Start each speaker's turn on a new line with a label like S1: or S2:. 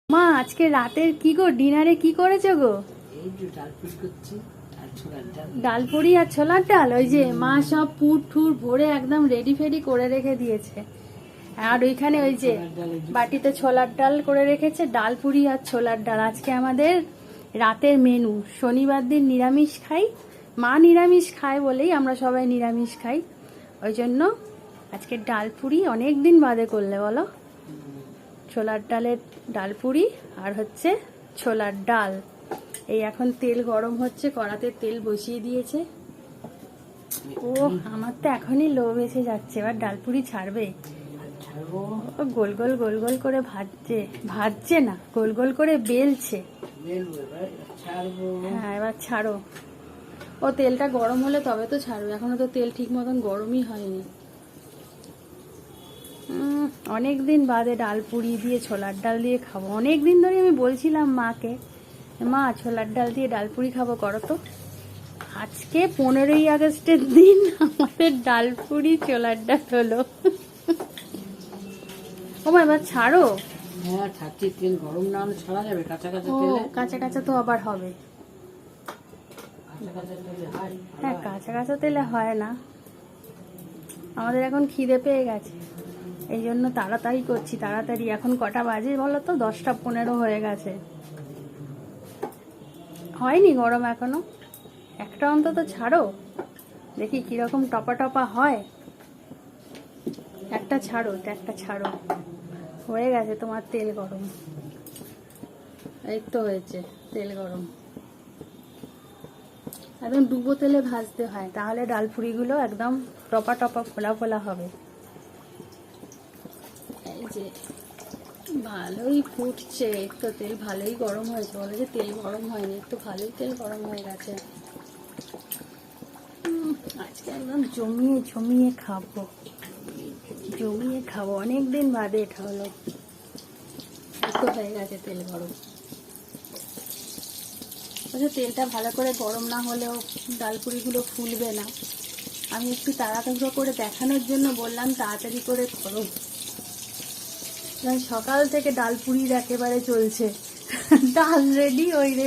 S1: মা আজকে রাতের কি গো, ডিনারে কি করেছো গো?
S2: এই যে ডাল পুরি করছি আর ছোলার ডাল।
S1: ডাল পুরি আর ছোলার ডাল। ওই যে মা সব পুর ঠুর ভরে একদম রেডি ফেডি করে রেখে দিয়েছে। আর ওইখানে ওই যে বাটিতে ছোলার ডাল করে রেখেছে। ডাল পুরি আর ছোলার ডাল আজকে আমাদের রাতের মেনু। শনিবার দিন নিরামিষ খাই, মা নিরামিষ খায় বলেই আমরা সবাই নিরামিষ খাই। ওই জন্য আজকে ডাল পুরি অনেক দিন বাদে করলে বলো। ছোলার ডালের ডাল পুরি আর হচ্ছে ছোলার ডাল। এই এখন তেল গরম হচ্ছে, কড়াতে তেল বসিয়ে দিয়েছে। ও আমার তো এখনই লোভ এসে যাচ্ছে, এবার ডাল পুরি ছাড়বে। ও গোল গোল গোল গোল করে ভাজছে না, গোল গোল করে বেলছে। হ্যাঁ এবার ছাড়ো। ও তেলটা গরম হলে তবে তো ছাড়বে, এখনো তো তেল ঠিক মতন গরমই হয়নি। অনেকদিন বাদে ডাল পুরি দিয়ে ছোলার ডাল দিয়ে খাবো। অনেকদিন ধরে আমি বলছিলাম মাকে, মা ছোলার ডাল দিয়ে ডাল পুরি খাবো, করো তো। আজকে 15ই আগস্টের দিন আমাদের ডাল পুরি ছোলার ডাল হলো। ও মা এবার ছাড়ো।
S2: হ্যাঁ ছাড়ছি, তেল গরম না হলে ছাড়া যাবে? কাঁচা কাঁচা
S1: ও
S2: তেলে
S1: কাঁচা কাঁচা তো আবার হবে।
S2: কাঁচা কাঁচা তেলে হয়।
S1: হ্যাঁ কাঁচা কাঁচা তেলে হয় না। আমাদের এখন খিদে পেয়ে গেছে, এই জন্য তাড়াতাড়ি করছি। তাড়াতাড়ি এখন কটা বাজে বলো তো? 10টা 15 হয়ে গেছে। হয়নি গরম এখনো, একটা অন্তত ছাড়ো দেখি কিরকম টপা টপা হয়। একটা ছাড়ো, একটা ছাড়ো। হয়ে গেছে তোমার তেল গরম, এই তো হয়েছে তেল গরম। একদম ডুবো তেলে ভাজতে হয়, তাহলে ডাল পুরিগুলো একদম টপা টপা ফোলা ফোলা হবে। এই যে ভালোই ফুটছে, একটু তেল ভালোই গরম হয়েছে। বলে যে তেল গরম হয়নি, একটু ভালোই তেল গরম হয়ে গেছে। আজকে একদম জমিয়ে জমিয়ে খাবো, জমিয়ে খাবো। অনেকদিন বাদে এটা হলো। একটু হয়ে গেছে তেল গরম। আচ্ছা তেলটা ভালো করে গরম না হলেও ডাল পুরিগুলো ফুলবে না। আমি একটু তাড়াতাড়ি করে দেখানোর জন্য বললাম তাড়াতাড়ি করে করো। সকাল থেকে ডাল পুরির একেবারে চলছে, ডাল রেডি ওই